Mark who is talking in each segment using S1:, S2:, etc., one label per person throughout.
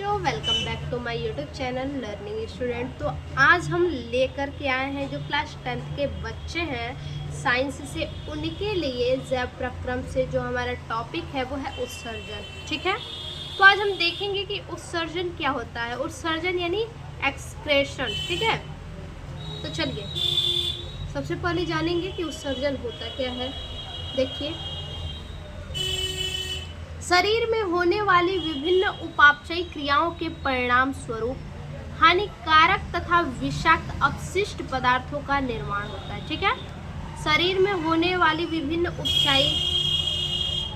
S1: बच्चों, welcome back to my YouTube channel learning student. तो आज हम लेकर के आए हैं जो क्लास 10th के बच्चे हैं साइंस से, उनके लिए जैव प्रक्रम से जो हमारा टॉपिक है वो है उत्सर्जन। ठीक है, तो आज हम देखेंगे कि उत्सर्जन क्या होता है। उत्सर्जन यानी एक्सक्रेशन। ठीक है, तो चलिए सबसे पहले जानेंगे कि उत्सर्जन होता क्या है। देखिए, शरीर में होने वाली विभिन्न उपापचयी क्रियाओं के परिणाम स्वरूप हानिकारक तथा विषाक्त अपशिष्ट पदार्थों का निर्माण होता है। ठीक है, शरीर में होने वाली विभिन्न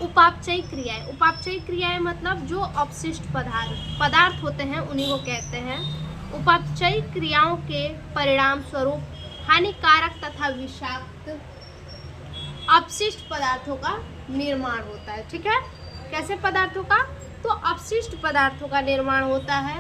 S1: उपापचयी क्रियाएं मतलब जो अपशिष्ट पदार्थ होते हैं उन्हीं को कहते हैं। उपापचयी क्रियाओं के परिणाम स्वरूप हानिकारक तथा विषाक्त अपशिष्ट पदार्थों का निर्माण होता है। ठीक है, कैसे पदार्थों का? तो अपशिष्ट पदार्थों का निर्माण होता है।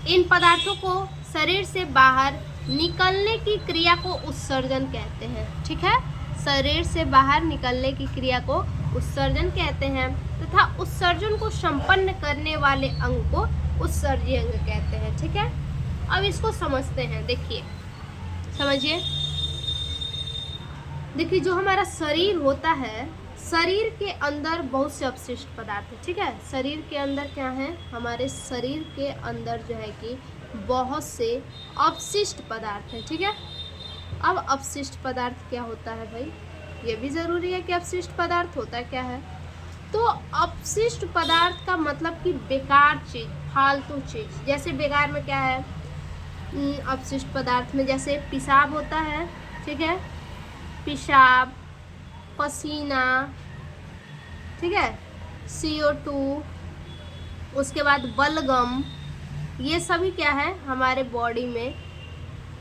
S1: इन पदार्थों को शरीर से बाहर निकलने की क्रिया को उत्सर्जन कहते हैं। ठीक है, शरीर से बाहर निकलने की क्रिया को उत्सर्जन कहते हैं तथा उत्सर्जन को संपन्न करने वाले अंग को उत्सर्जी अंग कहते हैं। ठीक है, अब इसको समझते हैं। देखिए, समझिए। देखिए, जो हमारा शरीर होता है, शरीर के अंदर बहुत से अपशिष्ट पदार्थ है। ठीक है, शरीर के अंदर क्या है? हमारे शरीर के अंदर जो है कि बहुत से अपशिष्ट पदार्थ है। ठीक है, अब अपशिष्ट पदार्थ क्या होता है भाई, ये भी ज़रूरी है कि अपशिष्ट पदार्थ होता क्या है। तो अपशिष्ट पदार्थ का मतलब कि बेकार चीज़, फालतू चीज़। जैसे बेकार में क्या है? अपशिष्ट पदार्थ में जैसे पेशाब होता है। ठीक है, पेशाब, पसीना, ठीक है, CO2, उसके बाद बलगम, ये सभी क्या है? हमारे बॉडी में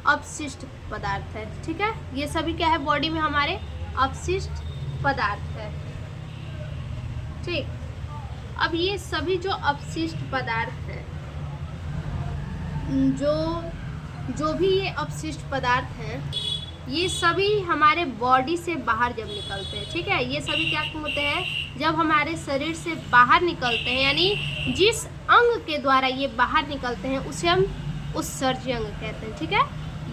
S1: अपशिष्ट पदार्थ है। ठीक है, ये सभी क्या है? बॉडी में हमारे अपशिष्ट पदार्थ है। ठीक, अब ये सभी जो अपशिष्ट पदार्थ हैं, जो भी ये अपशिष्ट पदार्थ हैं, ये सभी हमारे बॉडी से बाहर जब निकलते हैं। ठीक है, ये सभी क्या होते हैं? जब हमारे शरीर से बाहर निकलते हैं, यानी जिस अंग के द्वारा ये बाहर निकलते हैं उसे हम उत्सर्जी अंग कहते हैं। ठीक है,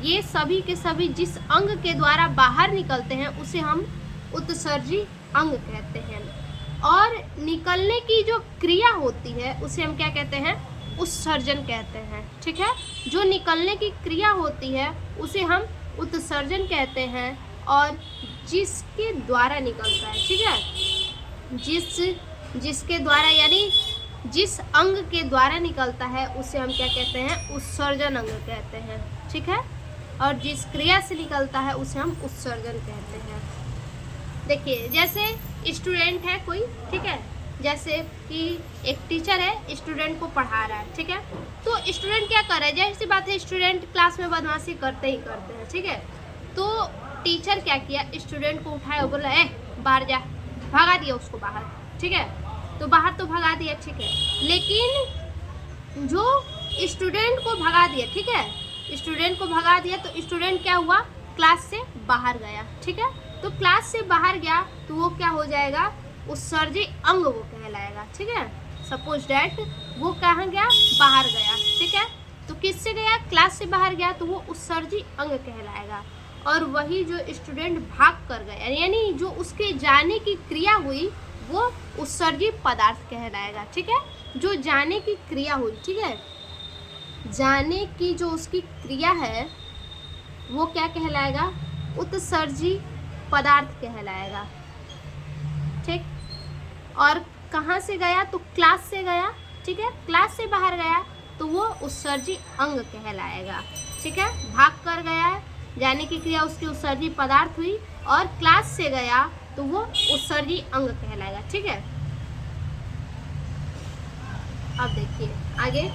S1: ये सभी के सभी जिस अंग के द्वारा बाहर निकलते हैं उसे हम उत्सर्जी अंग कहते हैं। और निकलने की जो क्रिया होती है उसे हम क्या कहते हैं? उत्सर्जन कहते हैं। ठीक है, जो निकलने की क्रिया होती है उसे हम उत्सर्जन कहते हैं। और जिसके द्वारा निकलता है, ठीक है, जिसके द्वारा यानी जिस अंग के द्वारा निकलता है उसे हम क्या कहते हैं? उत्सर्जन अंग कहते हैं। ठीक है, और जिस क्रिया से निकलता है उसे हम उत्सर्जन कहते हैं। देखिए, जैसे स्टूडेंट है कोई, ठीक है, जैसे कि एक टीचर है, स्टूडेंट को पढ़ा रहा है। ठीक है, तो स्टूडेंट क्या कर रहा है? जाहिर सी बात है, स्टूडेंट क्लास में बदमाशी करते ही करते हैं। ठीक है, तो टीचर क्या किया? स्टूडेंट को उठाया और बोला, बाहर जा, भगा दिया उसको बाहर। ठीक है, तो बाहर तो भगा दिया, ठीक है, लेकिन जो स्टूडेंट को भगा दिया, ठीक है, स्टूडेंट को भगा दिया तो स्टूडेंट क्या हुआ? क्लास से बाहर गया। ठीक है, तो क्लास से बाहर गया तो वो क्या हो जाएगा? उत्सर्जी अंग वो कहलाएगा। ठीक है, सपोज डैट वो कहाँ गया? बाहर गया। ठीक है, तो किससे गया? क्लास से बाहर गया, तो वो उत्सर्जी अंग कहलाएगा। और वही जो स्टूडेंट भाग कर गया, यानी जो उसके जाने की क्रिया हुई, वो उत्सर्जी पदार्थ कहलाएगा। ठीक है, जो जाने की क्रिया हुई, ठीक है, जाने की जो उसकी क्रिया है वो क्या कहलाएगा? उत्सर्जी पदार्थ कहलाएगा। ठीक, और कहाँ से गया? तो क्लास से गया। ठीक है, क्लास से बाहर गया तो वो उत्सर्जी अंग कहलाएगा। ठीक है, भाग कर गया, जाने की क्रिया उसकी उत्सर्जी पदार्थ हुई, और क्लास से गया तो वो उत्सर्जी अंग कहलाएगा। ठीक है, अब देखिए आगे,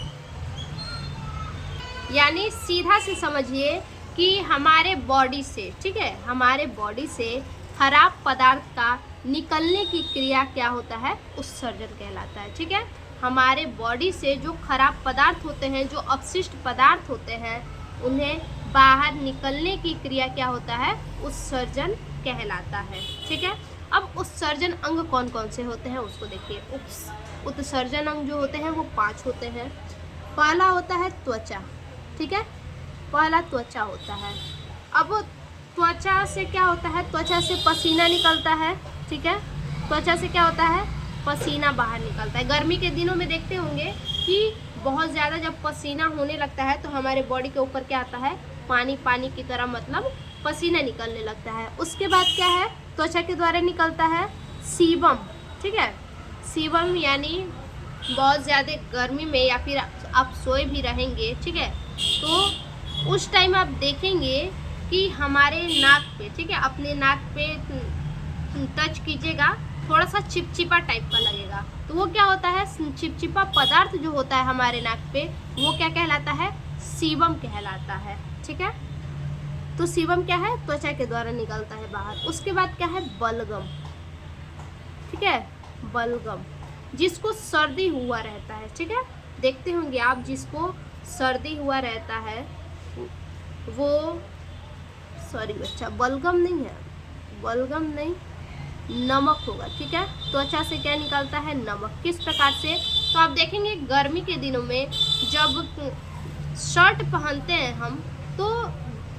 S1: यानी सीधा से समझिए कि हमारे बॉडी से, ठीक है, हमारे बॉडी से खराब पदार्थ का निकलने की क्रिया क्या होता है? उत्सर्जन कहलाता है। ठीक है, हमारे बॉडी से जो खराब पदार्थ होते हैं, जो अपशिष्ट पदार्थ होते हैं, उन्हें बाहर निकलने की क्रिया क्या होता है? उत्सर्जन कहलाता है। ठीक है, अब उत्सर्जन अंग कौन कौन से होते हैं उसको देखिए। उत्सर्जन अंग जो होते हैं वो 5 होते हैं। पहला होता है त्वचा, ठीक है, पहला त्वचा होता है। अब त्वचा से क्या होता है, त्वचा से पसीना निकलता है, ठीक है, त्वचा से क्या होता है, पसीना बाहर निकलता है। गर्मी के दिनों में देखते होंगे कि बहुत ज़्यादा जब पसीना होने लगता है तो हमारे बॉडी के ऊपर क्या आता है, पानी पानी की तरह मतलब पसीना निकलने लगता है। उसके बाद क्या है, त्वचा के द्वारा निकलता है सीबम, ठीक है, सीबम यानी बहुत ज़्यादा गर्मी में या फिर आप सोए भी रहेंगे, ठीक है, तो उस टाइम आप देखेंगे कि हमारे नाक पे, ठीक है, अपने नाक पे टच कीजिएगा, थोड़ा सा चिपचिपा टाइप का लगेगा, तो वो क्या होता है, चिपचिपा पदार्थ जो होता है हमारे नाक पे वो क्या कहलाता है, सीबम कहलाता है, ठीक है। तो सीबम क्या है, त्वचा के द्वारा निकलता है बाहर। उसके बाद क्या है, बलगम, ठीक है, बलगम, जिसको सर्दी हुआ रहता है, ठीक है, देखते होंगे आप, जिसको सर्दी हुआ रहता है वो, सॉरी बच्चा, बलगम नहीं है, बलगम नहीं, नमक होगा, ठीक है। त्वचा से क्या निकलता है, नमक। किस प्रकार से, तो आप देखेंगे गर्मी के दिनों में जब शर्ट पहनते हैं हम, तो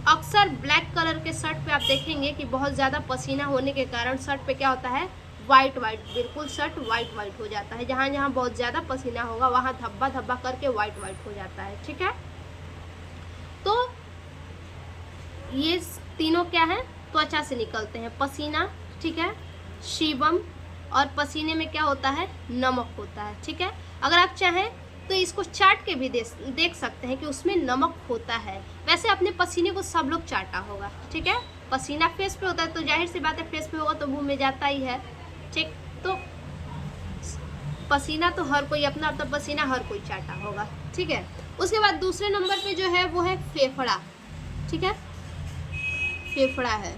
S1: अक्सर ब्लैक कलर के शर्ट पे आप देखेंगे कि बहुत ज़्यादा पसीना होने के कारण शर्ट पे क्या होता है, वाइट वाइट, बिल्कुल शर्ट वाइट वाइट हो जाता है। जहाँ जहाँ बहुत ज़्यादा पसीना होगा वहाँ धब्बा धब्बा करके वाइट वाइट हो जाता है, ठीक है। तो ये तीनों क्या है, त्वचा से निकलते हैं, पसीना, ठीक है, सीबम, और पसीने में क्या होता है, नमक होता है, ठीक है। अगर आप चाहें तो इसको चाट के भी देख सकते हैं कि उसमें नमक होता है। वैसे अपने पसीने को सब लोग चाटा होगा, ठीक है, पसीना फेस पे होता है तो जाहिर सी बात है फेस पे होगा तो मुंह में जाता ही है, ठीक। तो पसीना तो हर कोई, अपना अपना पसीना हर कोई चाटा होगा, ठीक है। उसके बाद दूसरे नंबर पे जो है वो है फेफड़ा, ठीक है, फेफड़ा है।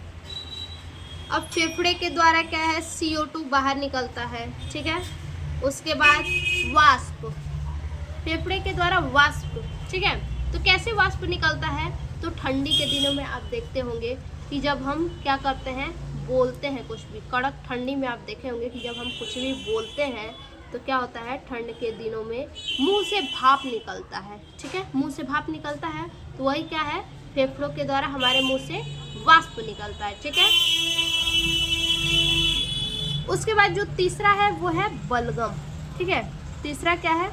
S1: अब फेफड़े के द्वारा क्या है, CO2 बाहर निकलता है, ठीक है। उसके बाद वाष्प, फेफड़े के द्वारा वाष्प, ठीक है। तो कैसे वाष्प निकलता है, तो ठंडी के दिनों में आप देखते होंगे कि जब हम क्या करते हैं, बोलते हैं कुछ भी, कड़क ठंडी में आप देखे होंगे कि जब हम कुछ भी बोलते हैं तो क्या होता है, ठंड के दिनों में मुंह से भाप निकलता है, ठीक है, मुंह से भाप निकलता है, तो वही क्या है, फेफड़ों के द्वारा हमारे मुंह से वाष्प निकलता है, ठीक है। उसके बाद जो तीसरा है वो है बलगम, ठीक है, तीसरा क्या है,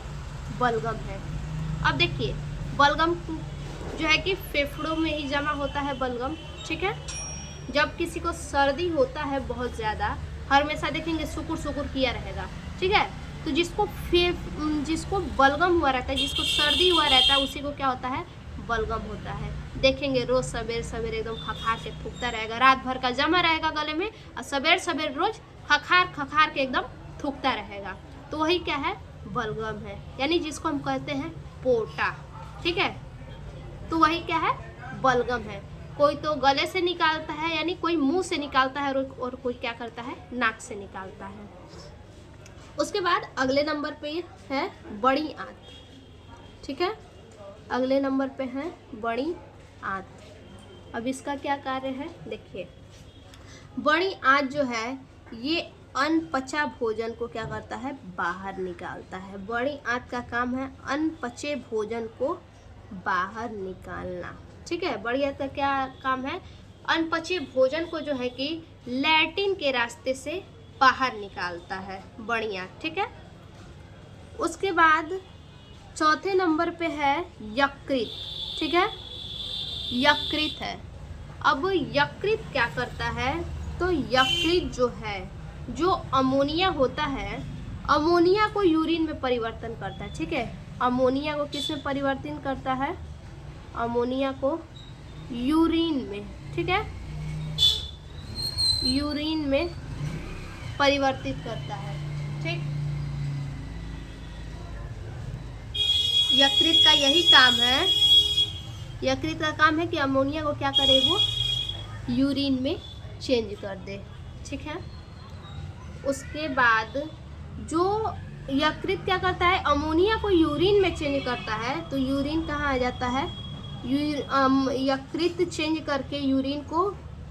S1: बलगम है। अब देखिए बलगम जो है कि फेफड़ों में ही जमा होता है बलगम, ठीक है। जब किसी को सर्दी होता है बहुत ज़्यादा, हमेशा देखेंगे सुकुर सुकुर किया रहेगा, ठीक है, तो जिसको बलगम हुआ रहता है, जिसको सर्दी हुआ रहता है, उसी को क्या होता है, बलगम होता है। देखेंगे रोज सवेरे सवेरे एकदम खखार के थूकता रहेगा, रात भर का जमा रहेगा गले में, और सवेरे सवेरे रोज खखार के एकदम थूकता रहेगा, तो वही क्या है, बलगम है, यानी जिसको हम कहते हैं पोटा, ठीक है, तो वही क्या है, बलगम है। कोई तो गले से निकालता है, यानी कोई मुंह से निकालता है, और कोई क्या करता है, नाक से निकालता है। उसके बाद अगले नंबर पे है बड़ी आंत, ठीक है, अगले नंबर पे है बड़ी आंत। अब इसका क्या कार्य है, देखिए बड़ी आंत जो है ये अनपचा भोजन को क्या करता है, बाहर निकालता है। बड़ी आंत का काम है अनपचे भोजन को बाहर निकालना, ठीक है। बड़ी आंत का क्या काम है, अनपचे भोजन को जो है कि लैट्रिन के रास्ते से बाहर निकालता है बड़ी आंत, ठीक है। उसके बाद चौथे नंबर पे है यकृत, ठीक है, यकृत है। अब यकृत क्या करता है, तो यकृत जो है, जो अमोनिया होता है, अमोनिया को यूरिन में परिवर्तन करता है, ठीक है। अमोनिया को किस में परिवर्तन करता है, अमोनिया को यूरिन में, ठीक है, यूरिन में परिवर्तित करता है, ठीक। यकृत का यही काम है, यकृत का काम है कि अमोनिया को क्या करे, वो यूरिन में चेंज कर दे, ठीक है। उसके बाद जो यकृत क्या करता है, अमोनिया को यूरिन में चेंज करता है, तो यूरिन कहाँ आ जाता है, यकृत चेंज करके यूरिन को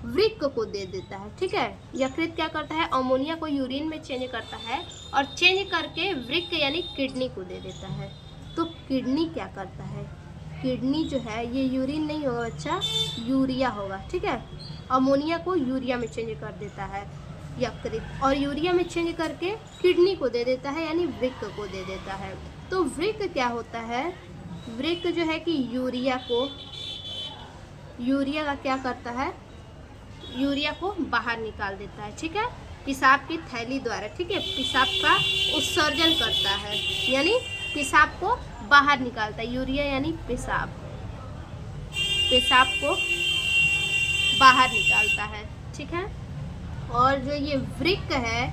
S1: वृक्क को दे देता है। ठीक है, यकृत क्या करता है, अमोनिया को यूरिन में चेंज करता है और चेंज करके वृक्क यानी किडनी को दे देता है। तो किडनी क्या करता है, किडनी जो है ये यूरिन नहीं होगा बच्चा, यूरिया होगा। ठीक है, अमोनिया को यूरिया में चेंज कर देता है यकृत, और यूरिया में चेंज करके किडनी को दे देता है यानी वृक्क को दे देता है। तो वृक्क क्या होता है, वृक्क जो है कि यूरिया का क्या करता है, यूरिया को बाहर निकाल देता है। ठीक है, पेशाब की थैली द्वारा। ठीक है, पेशाब का उत्सर्जन करता है यानी पेशाब को बाहर निकालता है। यूरिया यानी पेशाब को बाहर निकालता है। ठीक है, और जो ये वृक्क है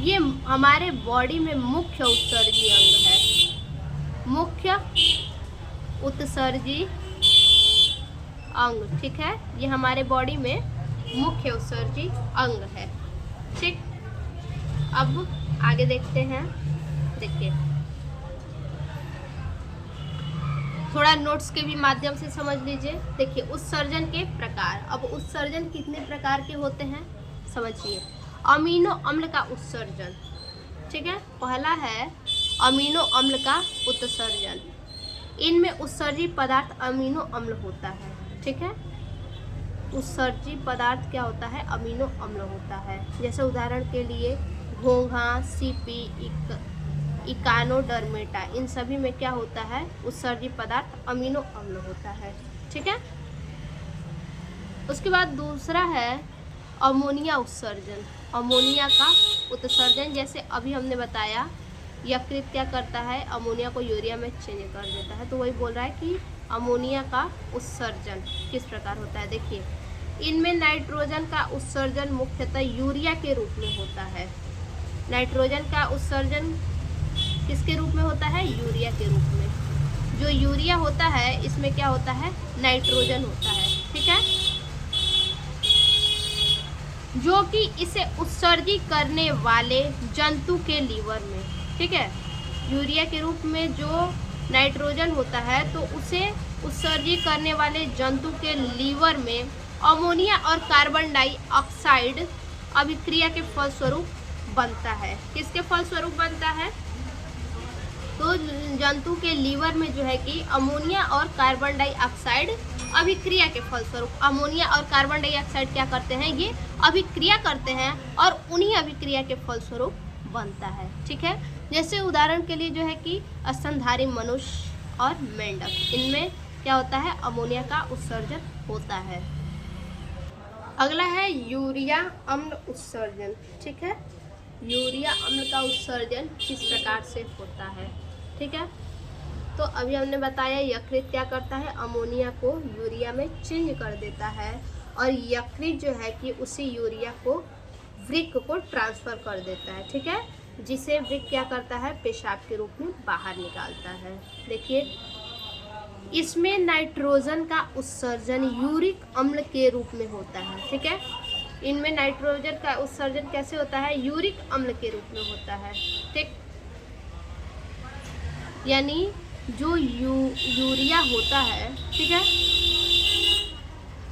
S1: ये हमारे बॉडी में मुख्य उत्सर्जी अंग है, मुख्य उत्सर्जी अंग। ठीक है, ये हमारे बॉडी में मुख्य उत्सर्जी अंग है। ठीक, अब आगे देखते हैं। देखिए, थोड़ा नोट्स के भी माध्यम से समझ लीजिए। देखिए, उत्सर्जन के प्रकार। अब उत्सर्जन कितने प्रकार के होते हैं समझिए। अमीनो अम्ल का उत्सर्जन। ठीक है, पहला है अमीनो अम्ल का उत्सर्जन। इनमें उत्सर्जी पदार्थ अमीनो अम्ल होता है। ठीक है, उत्सर्जी पदार्थ क्या होता है, अमीनो अम्ल होता है। जैसे उदाहरण के लिए घोंघा, सीपी, इकानोडर्मेटा, इन सभी में क्या होता है, उत्सर्जी पदार्थ अमीनो अम्ल होता है। ठीक है, उसके बाद दूसरा है अमोनिया उत्सर्जन। अमोनिया का उत्सर्जन, जैसे अभी हमने बताया यकृत क्या करता है, अमोनिया को यूरिया में चेंज कर देता है। तो वही बोल रहा है कि अमोनिया का उत्सर्जन किस प्रकार होता है। देखिए, इनमें नाइट्रोजन का उत्सर्जन मुख्यतः यूरिया के रूप में होता है। नाइट्रोजन का उत्सर्जन किसके रूप में होता है, यूरिया के रूप में। जो यूरिया होता है इसमें क्या होता है, नाइट्रोजन होता है। ठीक है, जो कि इसे उत्सर्जित करने वाले जंतु के लीवर में। ठीक है, यूरिया के रूप में जो नाइट्रोजन होता है तो उसे उत्सर्जित करने वाले जंतु के लीवर में अमोनिया और कार्बन डाइऑक्साइड अभिक्रिया के फलस्वरूप बनता है। किसके फलस्वरूप बनता है, तो जंतु के लीवर में जो है कि अमोनिया और कार्बन डाइऑक्साइड अभिक्रिया के फलस्वरूप, अमोनिया और कार्बन डाइऑक्साइड क्या करते हैं, ये अभिक्रिया करते हैं और उन्हीं अभिक्रिया के फलस्वरूप बनता है। ठीक है, जैसे उदाहरण के लिए जो है कि स्तनधारी मनुष्य और मेंढक, इनमें क्या होता है, अमोनिया का उत्सर्जन होता है। अगला है यूरिया अम्ल उत्सर्जन। ठीक है, यूरिया अम्ल का उत्सर्जन किस प्रकार से होता है। ठीक है, तो अभी हमने बताया यकृत क्या करता है, अमोनिया को यूरिया में चेंज कर देता है और यकृत जो है कि उसी यूरिया को वृक्क को ट्रांसफ़र कर देता है। ठीक है, जिसे वृक्क क्या करता है, पेशाब के रूप में बाहर निकालता है। देखिए, इसमें नाइट्रोजन का उत्सर्जन यूरिक अम्ल के रूप में होता है। ठीक है, इनमें नाइट्रोजन का उत्सर्जन कैसे होता है, यूरिक अम्ल के रूप में होता है। ठीक, यानी जो यूरिया होता है, ठीक है,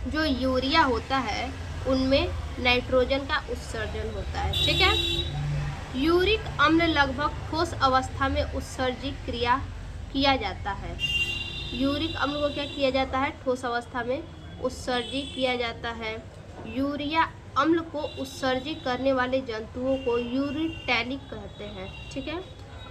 S1: जो यूरिया होता है उनमें नाइट्रोजन का उत्सर्जन होता है। ठीक है, यूरिक अम्ल लगभग ठोस अवस्था में उत्सर्जित किया जाता है। यूरिक अम्ल को क्या किया जाता है, ठोस अवस्था में उत्सर्जित किया जाता है। यूरिया अम्ल को उत्सर्जित करने वाले जंतुओं को यूरिटैलिक कहते हैं। ठीक है,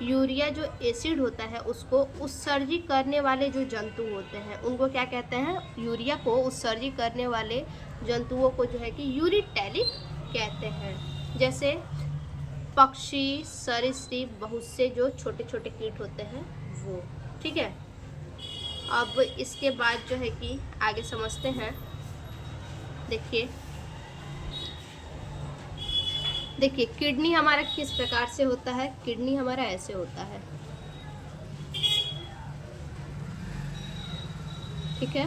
S1: यूरिया जो एसिड होता है उसको उत्सर्जित करने वाले जो जंतु होते हैं उनको क्या कहते हैं, यूरिया को उत्सर्जित करने वाले जंतुओं को जो है कि यूरिटैलिक कहते हैं। जैसे पक्षी, सरीसृप, बहुत से जो छोटे छोटे कीट होते हैं वो। ठीक है, अब इसके बाद जो है कि आगे समझते हैं। देखिए किडनी हमारा किस प्रकार से होता है, किडनी हमारा ऐसे होता है। ठीक है,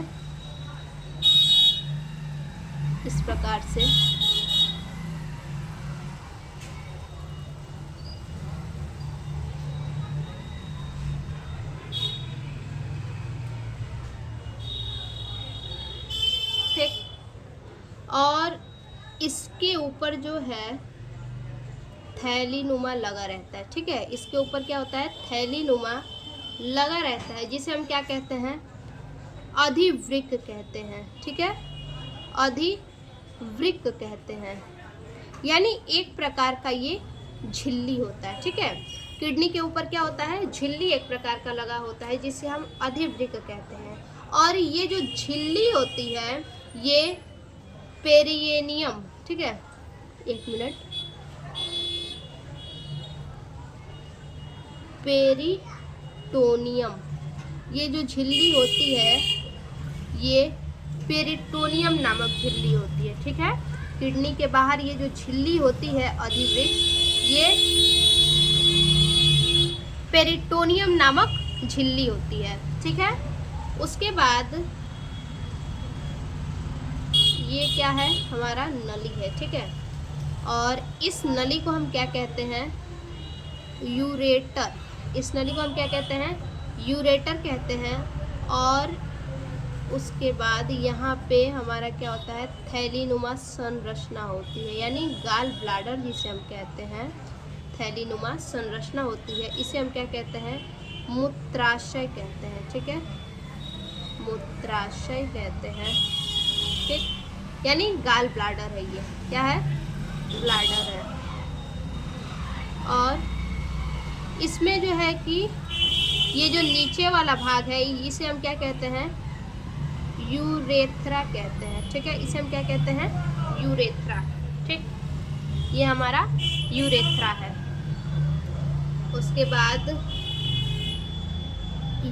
S1: इस प्रकार से ठीक, और इसके ऊपर जो है थैलीनुमा लगा रहता है, ठीक है। इसके ऊपर क्या होता है, थैलीनुमा लगा रहता है, जिसे हम क्या कहते हैं, अधिवृक्क कहते हैं, ठीक है, अधिवृक्क कहते हैं। यानी एक प्रकार का ये झिल्ली होता है, ठीक है। किडनी के ऊपर क्या होता है, झिल्ली एक प्रकार का लगा होता है, जिसे हम अधिवृक्क कहते हैं। और ये जो झिल्ली होती है ये पेरिनेयम, ठीक है, एक मिनट, पेरिटोनियम, ये जो झिल्ली होती है ये पेरिटोनियम नामक झिल्ली होती है, ठीक है। किडनी के बाहर ये जो झिल्ली होती है अधिवृक्क, ये पेरिटोनियम नामक झिल्ली होती है, ठीक है। उसके बाद ये क्या है, हमारा नली है, ठीक है। और इस नली को हम क्या कहते हैं, यूरेटर। इस नली को हम क्या कहते हैं, यूरेटर कहते हैं। और उसके बाद यहाँ पे हमारा क्या होता है, थैलीनुमा संरचना होती है, यानी गाल ब्लाडर जिसे हम कहते हैं, थैलीनुमा संरचना होती है। इसे हम क्या कहते हैं, मूत्राशय कहते हैं, ठीक है, मूत्राशय कहते हैं, ठीक। यानी गाल ब्लाडर है, ये क्या है, ब्लाडर है। और इसमें जो है कि ये जो नीचे वाला भाग है इसे हम क्या कहते हैं, यूरेथ्रा कहते हैं, ठीक है। इसे हम क्या कहते हैं, यूरेथ्रा, ठीक। ये हमारा यूरेथ्रा है। उसके बाद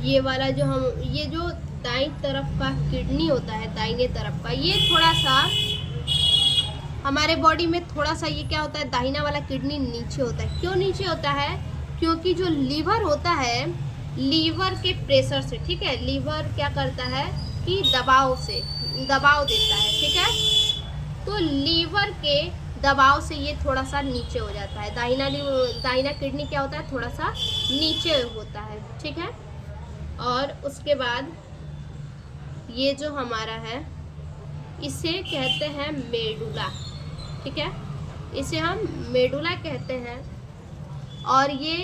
S1: ये वाला जो हम, ये जो दाईं तरफ का किडनी होता है, दाहिने तरफ का, ये थोड़ा सा हमारे बॉडी में थोड़ा सा ये क्या होता है, दाहिना वाला किडनी नीचे होता है। क्यों नीचे होता है, क्योंकि जो लीवर होता है, लीवर के प्रेशर से, ठीक है, लीवर क्या करता है कि दबाव देता है, ठीक है। तो लीवर के दबाव से ये थोड़ा सा नीचे हो जाता है, दाहिना किडनी क्या होता है, थोड़ा सा नीचे होता है, ठीक है। और उसके बाद ये जो हमारा है इसे कहते हैं मेडुला, ठीक है, इसे हम मेडुला कहते हैं। और ये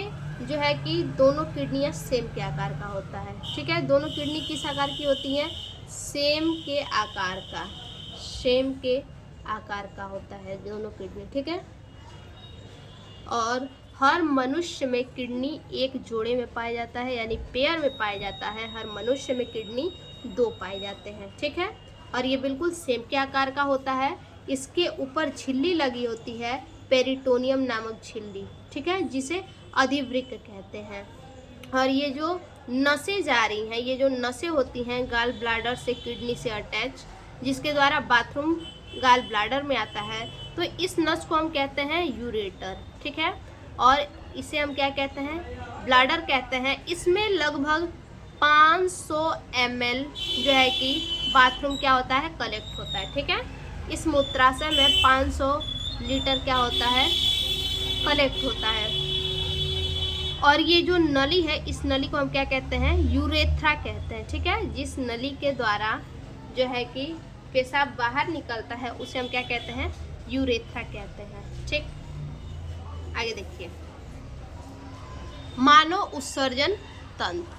S1: जो है कि दोनों किडनियाँ सेम के आकार का होता है, ठीक है। दोनों किडनी किस आकार की होती हैं, सेम के आकार का, सेम के आकार का होता है दोनों किडनी, ठीक है। और हर मनुष्य में किडनी एक जोड़े में पाया जाता है, यानी पेयर में पाया जाता है। हर मनुष्य में किडनी 2 पाए जाते हैं, ठीक है। और ये बिल्कुल सेम के आकार का होता है। इसके ऊपर झिल्ली लगी होती है, पेरिटोनियम नामक झिल्ली, ठीक है, जिसे अधिवृक्क कहते हैं। और ये जो नसें जा रही हैं, ये जो नसें होती हैं गाल ब्लाडर से किडनी से अटैच, जिसके द्वारा बाथरूम गाल ब्लाडर में आता है, तो इस नस को हम कहते हैं यूरेटर, ठीक है। और इसे हम क्या कहते हैं, ब्लाडर कहते हैं। इसमें लगभग 500 ml जो है कि बाथरूम क्या होता है, कलेक्ट होता है, ठीक है। इस मूत्राशय में 500 लीटर क्या होता है, कलेक्ट होता है। और ये जो नली है, इस नली को हम क्या कहते हैं, यूरेथ्रा कहते हैं, ठीक है। जिस नली के द्वारा जो है कि पेशाब बाहर निकलता है उसे हम क्या कहते हैं, यूरेथ्रा कहते हैं, ठीक। आगे देखिए, मानव उत्सर्जन तंत्र।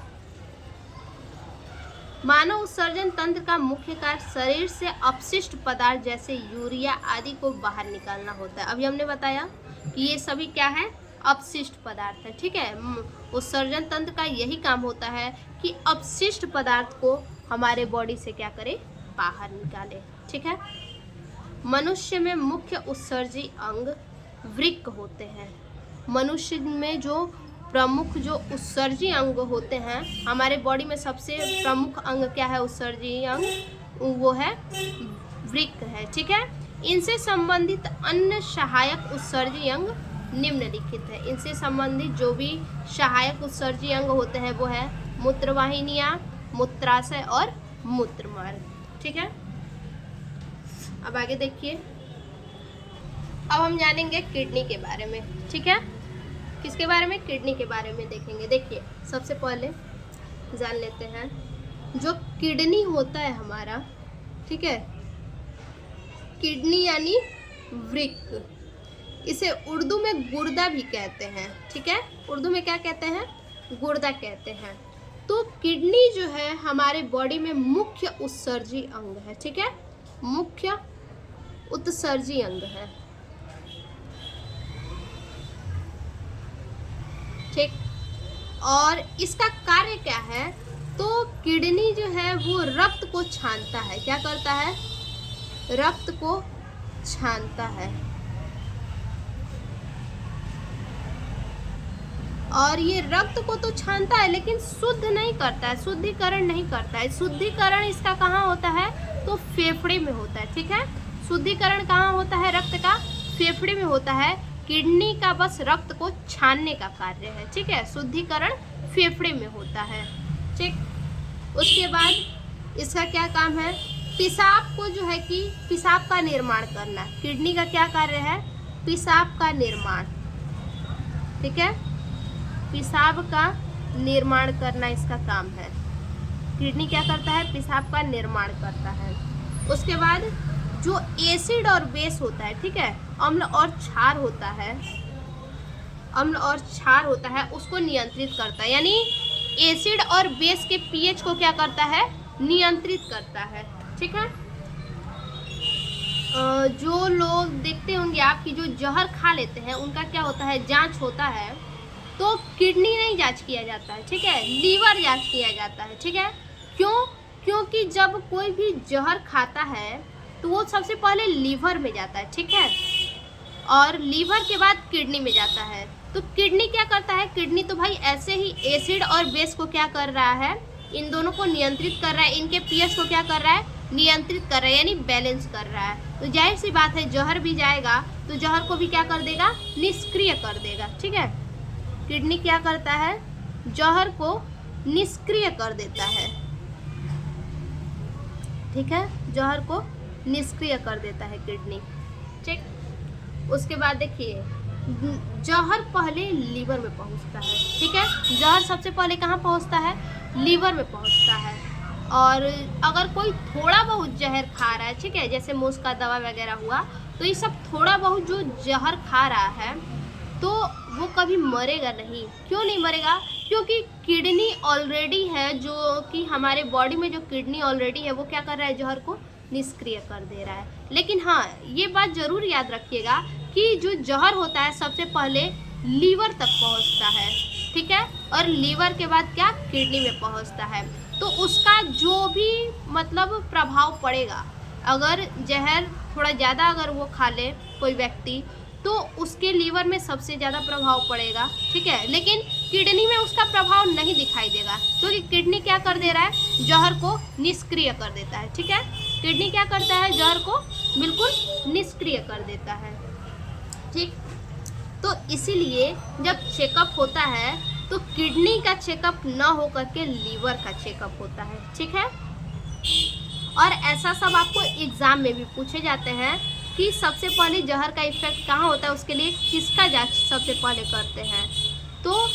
S1: मानव उत्सर्जन तंत्र का मुख्य कार्य शरीर से अपशिष्ट पदार्थ जैसे यूरिया आदि को बाहर निकालना होता है। अभी हमने बताया कि ये सभी क्या है, अपशिष्ट पदार्थ है, ठीक है। उत्सर्जन तंत्र का यही काम होता है कि अपशिष्ट पदार्थ को हमारे बॉडी से क्या करे, बाहर निकाले, ठीक है। मनुष्य में मुख्य उत्सर्जी अंग वृक्क होते हैं। मनुष्य में जो प्रमुख जो उत्सर्जी अंग होते हैं, हमारे बॉडी में सबसे प्रमुख अंग क्या है, उत्सर्जी अंग, वो है वृक्क है, ठीक है। इनसे संबंधित अन्य सहायक उत्सर्जी अंग निम्नलिखित है। इनसे संबंधित जो भी सहायक उत्सर्जी अंग होते हैं वो है मूत्रवाहिनियाँ, मूत्राशय और मूत्रमार्ग, ठीक है। अब आगे देखिए, अब हम जानेंगे किडनी के बारे में, ठीक है। किसके बारे में, किडनी के बारे में देखेंगे। देखिए, सबसे पहले जान लेते हैं जो किडनी होता है हमारा, ठीक है। किडनी यानी वृक्क, इसे उर्दू में गुर्दा भी कहते हैं, ठीक है, उर्दू में क्या कहते हैं, गुर्दा कहते हैं। तो किडनी जो है हमारे बॉडी में मुख्य उत्सर्जी अंग है, ठीक है, मुख्य उत्सर्जी अंग है, ठीक। और इसका कार्य क्या है, तो किडनी जो है वो रक्त को छानता है, क्या करता है, रक्त को छानता है। और ये रक्त को तो छानता है लेकिन शुद्ध नहीं करता है, शुद्धिकरण नहीं करता है। शुद्धिकरण इसका कहाँ होता है, तो फेफड़े में होता है, ठीक है। शुद्धिकरण कहाँ होता है रक्त का, फेफड़े में होता है। किडनी का बस रक्त को छानने का कार्य है, ठीक है, शुद्धिकरण फेफड़े में होता है, ठीक। उसके बाद इसका क्या काम है, पेशाब को जो है कि पेशाब का निर्माण करना। किडनी का क्या कार्य है, पेशाब का निर्माण, ठीक है, पेशाब का निर्माण करना इसका काम है। किडनी क्या करता है, पेशाब का निर्माण करता है। उसके बाद जो एसिड और बेस होता है, ठीक है, अम्ल और क्षार होता है, अम्ल और क्षार होता है, उसको नियंत्रित करता है। यानी एसिड और बेस के पीएच को क्या करता है, नियंत्रित करता है, ठीक है। जो लोग देखते होंगे आपकी जो जहर खा लेते हैं उनका क्या होता है, जांच होता है तो किडनी नहीं जांच किया जाता है, ठीक है, लीवर जांच किया जाता है, ठीक है। क्यों, क्योंकि जब कोई भी जहर खाता है तो वो सबसे पहले लीवर में जाता है, ठीक है, और लीवर के बाद किडनी में जाता है। तो किडनी क्या करता है, किडनी तो भाई ऐसे ही एसिड और बेस को क्या कर रहा है, इन दोनों को नियंत्रित कर रहा है, इनके पीएच को क्या कर रहा है, नियंत्रित कर रहा है, यानी बैलेंस कर रहा है। तो जाहिर सी बात है जहर भी जाएगा तो जहर को भी क्या कर देगा, निष्क्रिय कर देगा, ठीक है। किडनी क्या करता है, जहर को निष्क्रिय कर देता है, ठीक है, जहर को निष्क्रिय कर देता है किडनी, ठीक। उसके बाद देखिए जहर पहले लीवर में पहुंचता है, ठीक है, जहर सबसे पहले कहाँ पहुंचता है, लीवर में पहुंचता है। और अगर कोई थोड़ा बहुत जहर खा रहा है, ठीक है, जैसे मूस का दवा वगैरह हुआ, तो ये सब थोड़ा बहुत जो जहर खा रहा है तो वो कभी मरेगा नहीं। क्यों नहीं मरेगा, क्योंकि किडनी ऑलरेडी है, जो कि हमारे बॉडी में जो किडनी ऑलरेडी है वो क्या कर रहा है, जहर को निष्क्रिय कर दे रहा है। लेकिन हाँ, ये बात जरूर याद रखिएगा कि जो जहर होता है सबसे पहले लीवर तक पहुंचता है, ठीक है, और लीवर के बाद क्या, किडनी में पहुंचता है। तो उसका जो भी मतलब प्रभाव पड़ेगा, अगर जहर थोड़ा ज़्यादा अगर वो खा ले कोई व्यक्ति तो उसके लीवर में सबसे ज़्यादा प्रभाव पड़ेगा, ठीक है। लेकिन किडनी में उसका प्रभाव नहीं दिखाई देगा, क्योंकि किडनी क्या कर दे रहा है, जहर को निष्क्रिय कर देता है, ठीक है। किडनी क्या करता है, जहर को बिल्कुल निष्क्रिय कर देता है, ठीक। तो इसीलिए जब चेकअप होता है तो किडनी का चेकअप न हो करके लीवर का चेकअप होता है, ठीक है। और ऐसा सब आपको एग्जाम में भी पूछे जाते हैं कि सबसे पहले जहर का इफेक्ट कहाँ होता है, उसके लिए किसका जांच सबसे पहले करते हैं, तो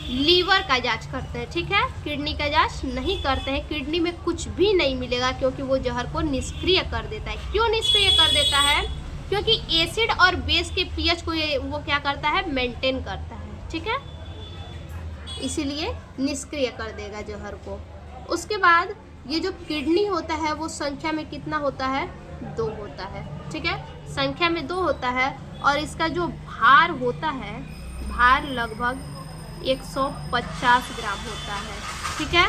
S1: लीवर का जांच करते हैं, ठीक है, किडनी का जांच नहीं करते हैं। किडनी में कुछ भी नहीं मिलेगा क्योंकि वो जहर को निष्क्रिय कर देता है। क्यों निष्क्रिय कर देता है, क्योंकि एसिड और बेस के पीएच को वो क्या करता है, मेंटेन करता है, ठीक है, इसीलिए निष्क्रिय कर देगा जहर को। उसके बाद ये जो किडनी होता है वो संख्या में कितना होता है, 2 होता है, ठीक है, संख्या में 2 होता है। और इसका जो भार होता है, भार लगभग 150 ग्राम होता है, ठीक है,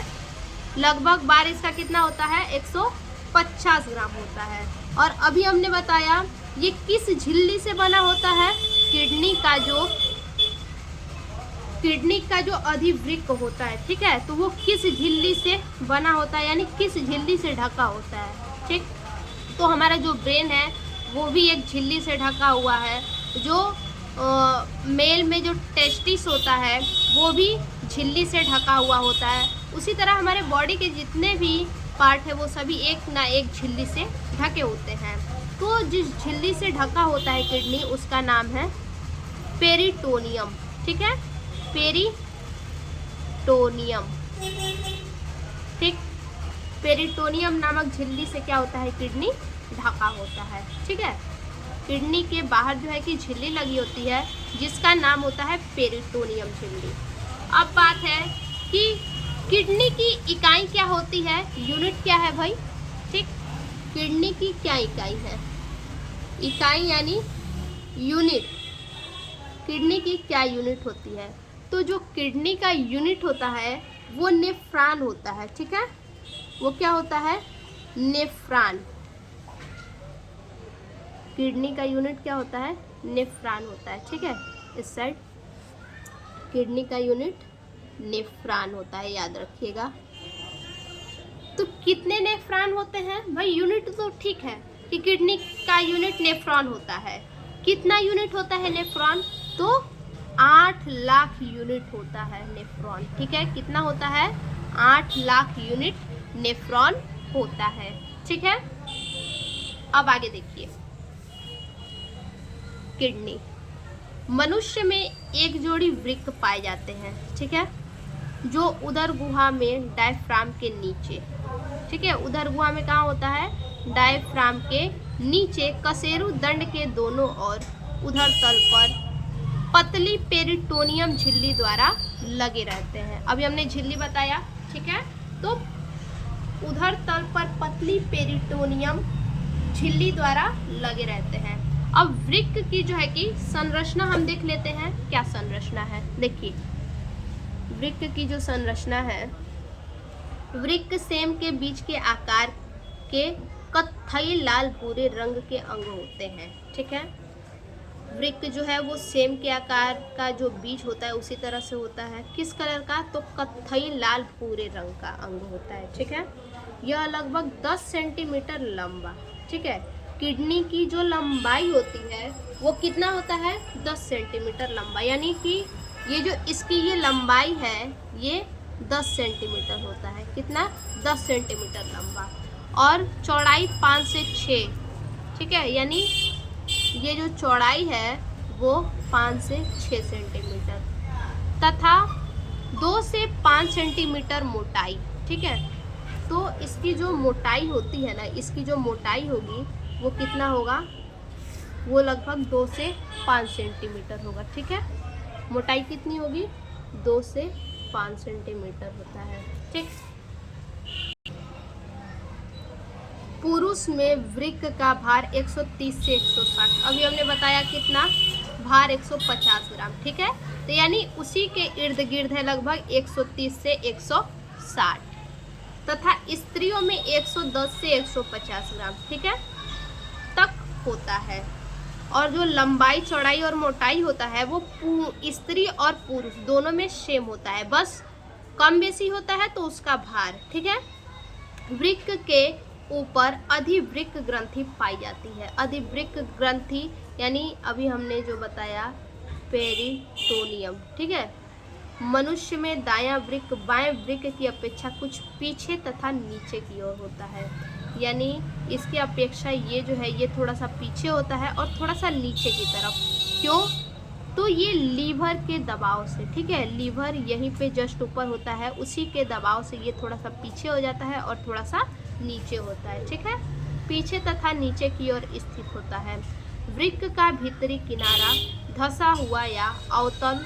S1: लगभग भार इसका कितना होता है, 150 ग्राम होता है। और अभी हमने बताया ये किस झिल्ली से बना होता है, किडनी का जो अधिवृक्क होता है, ठीक है, तो वो किस झिल्ली से बना होता है, यानी किस झिल्ली से ढका होता है, ठीक। तो हमारा जो ब्रेन है वो भी एक झिल्ली से ढका हुआ है। जो मेल में जो टेस्टिस होता है वो भी झिल्ली से ढका हुआ होता है। उसी तरह हमारे बॉडी के जितने भी पार्ट है वो सभी एक ना एक झिल्ली से ढके होते हैं। तो जिस झिल्ली से ढका होता है किडनी, उसका नाम है पेरिटोनियम, ठीक है, पेरिटोनियम, ठीक। पेरिटोनियम नामक झिल्ली से क्या होता है, किडनी ढका होता है, ठीक है। किडनी के बाहर जो है कि झिल्ली लगी होती है, जिसका नाम होता है पेरिटोनियम झिल्ली। अब बात है कि किडनी की इकाई क्या होती है, यूनिट क्या है भाई, ठीक। किडनी की क्या इकाई है, इकाई यानी यूनिट। किडनी की क्या यूनिट होती है, तो जो किडनी का यूनिट होता है वो नेफ्रॉन होता है, ठीक है। वो क्या होता है, नेफ्रॉन। किडनी का यूनिट क्या होता है, नेफ्रॉन होता है, ठीक है। इस साइड किडनी का यूनिट नेफ्रॉन होता है, याद रखिएगा। तो कितने नेफ्रॉन होते हैं भाई, यूनिट तो ठीक है कि किडनी का यूनिट नेफ्रॉन होता है। कितना यूनिट होता है नेफ्रॉन, तो 8 लाख यूनिट होता है नेफ्रॉन, ठीक है। कितना होता है, 8 लाख यूनिट नेफ्रॉन होता है, ठीक है। अब आगे देखिए, किडनी, मनुष्य में एक जोड़ी वृक्क पाए जाते हैं, ठीक है, जो उदर गुहा में डायफ्राम के नीचे, ठीक है। उदर गुहा में कहाँ होता है, डायफ्राम के नीचे कशेरु दंड के दोनों ओर उधर तल पर पतली पेरिटोनियम झिल्ली द्वारा लगे रहते हैं। अभी हमने झिल्ली बताया, ठीक है। तो उधर तल पर पतली पेरिटोनियम झिल्ली द्वारा लगे रहते हैं। अब वृक्क की जो है कि संरचना हम देख लेते हैं, क्या संरचना है। देखिए वृक्क की जो संरचना है, वृक्क सेम के बीच के आकार के कत्थई लाल भूरे रंग के अंग होते हैं, ठीक है। वृक्क जो है वो सेम के आकार का जो बीज होता है उसी तरह से होता है, किस कलर का, तो कत्थई लाल भूरे रंग का अंग होता है, ठीक है। यह लगभग 10 सेंटीमीटर लंबा, ठीक है। किडनी की जो लंबाई होती है वो कितना होता है, 10 सेंटीमीटर लंबा, यानी कि ये जो इसकी ये लंबाई है ये 10 सेंटीमीटर होता है, कितना, 10 सेंटीमीटर लंबा। और चौड़ाई 5 से 6, ठीक है, यानी ये जो चौड़ाई है वो 5 से 6 सेंटीमीटर तथा 2 से 5 सेंटीमीटर मोटाई, ठीक है। तो इसकी जो मोटाई होती है ना, इसकी जो मोटाई होगी वो कितना होगा, वो लगभग 2 से 5 सेंटीमीटर होगा, ठीक है। मोटाई कितनी होगी, 2 से 5 सेंटीमीटर होता है, ठीक। पुरुष में वृक्क का भार 130 से 160, अभी हमने बताया कितना, भार 150 ग्राम, ठीक है। तो यानी उसी के इर्द गिर्द है लगभग 130 से 160, तथा स्त्रियों में 110 से 150 ग्राम, ठीक है, तक होता है। और जो लंबाई चौड़ाई और मोटाई होता है वो स्त्री और पुरुष दोनों में सेम होता है, बस कम बेसी होता है तो उसका भार, ठीक है। वृक्क के ऊपर अधिवृक्क ग्रंथि पाई जाती है। अधिवृक्क ग्रंथि यानी अभी हमने जो बताया पेरिटोनियम, ठीक है। मनुष्य में दायां वृक्क बाएं वृक्क की अपेक्षा कुछ पीछे तथा नीचे की ओर होता है, यानी इसकी अपेक्षा ये जो है ये थोड़ा सा पीछे होता है और थोड़ा सा नीचे की तरफ। क्यों, तो ये लीवर के दबाव से, ठीक है, लीवर यहीं पे जस्ट ऊपर होता है, उसी के दबाव से ये थोड़ा सा पीछे हो जाता है और थोड़ा सा नीचे होता है, ठीक है, पीछे तथा नीचे की ओर स्थित होता है। वृक्क का भीतरी किनारा धंसा हुआ या अवतल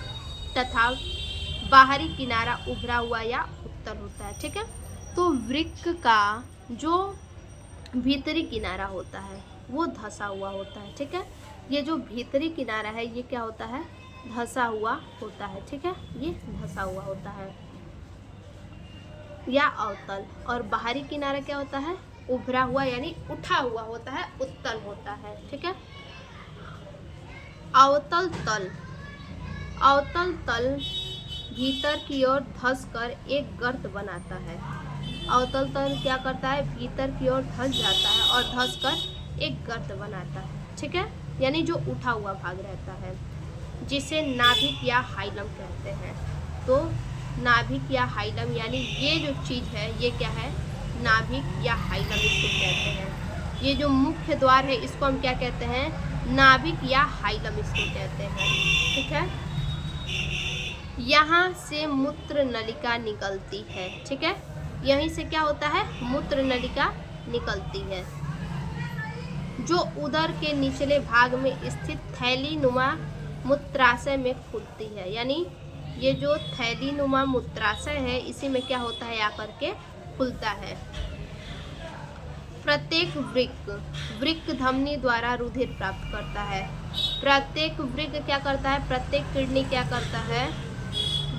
S1: तथा बाहरी किनारा उभरा हुआ या उत्तल होता है, ठीक है। तो वृक्क का जो भीतरी किनारा होता है वो धंसा हुआ होता है, ठीक है। ये जो भीतरी किनारा है ये क्या होता है, धंसा हुआ होता है, ठीक है, ये धंसा हुआ होता है या अवतल। और बाहरी किनारा क्या होता है, उभरा हुआ यानी उठा हुआ होता है, उत्तल होता है, ठीक है। अवतल तल, अवतल तल भीतर की ओर धंसकर एक गर्त बनाता है। अवतल तल क्या करता है, भीतर की ओर धंस जाता है और धंसकर एक गर्त बनाता है, ठीक है, यानी जो उठा हुआ भाग रहता है, जिसे नाभिक या हाइलम कहते हैं। तो नाभिक या हाइलम यानी ये जो चीज़ है ये क्या है, नाभिक या हाइलम इसको कहते हैं। ये जो मुख्य द्वार है इसको हम क्या कहते हैं, नाभिक या हाइलम इसको कहते हैं, ठीक है। यहाँ से मूत्र नलिका निकलती है, ठीक है, यहीं से क्या होता है, मूत्र नलिका निकलती है। जो उदर के निचले भाग में स्थित थैली नुमा मूत्राशय में खुलती है। यानी ये जो थैली नुमा मूत्राशय है इसी में क्या होता है आकर के खुलता है। प्रत्येक वृक्क धमनी द्वारा रुधिर प्राप्त करता है। प्रत्येक वृक्क क्या करता है, प्रत्येक किडनी क्या करता है,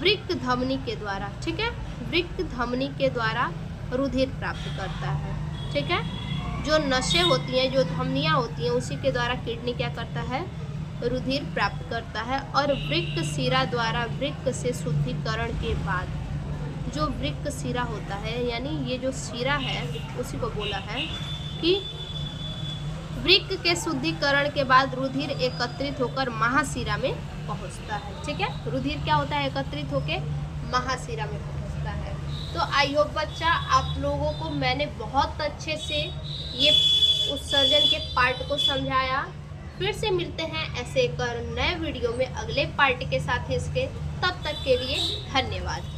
S1: वृक्क धमनी के द्वारा, ठीक है, वृक्क धमनी के द्वारा रुधिर प्राप्त करता है। ठीक है, जो नसें होती हैं, जो धमनियाँ होती हैं, उसी के द्वारा किडनी क्या करता है, रुधिर प्राप्त करता है। और वृक्क शिरा द्वारा वृक्क से शुद्धिकरण के बाद, जो वृक्क शिरा होता है यानी ये जो शिरा है उसी को बोला है कि वृक्क के शुद्धिकरण के बाद रुधिर एकत्रित होकर महाशिरा में पहुंचता है। ठीक है, रुधिर क्या होता है, एकत्रित होकर महाशिरा में पहुंचता है। तो आई होप बच्चा आप लोगों को मैंने बहुत अच्छे से ये उत्सर्जन के पार्ट को समझाया। फिर से मिलते हैं ऐसे एक नए वीडियो में अगले पार्ट के साथ इसके, तब तक के लिए धन्यवाद।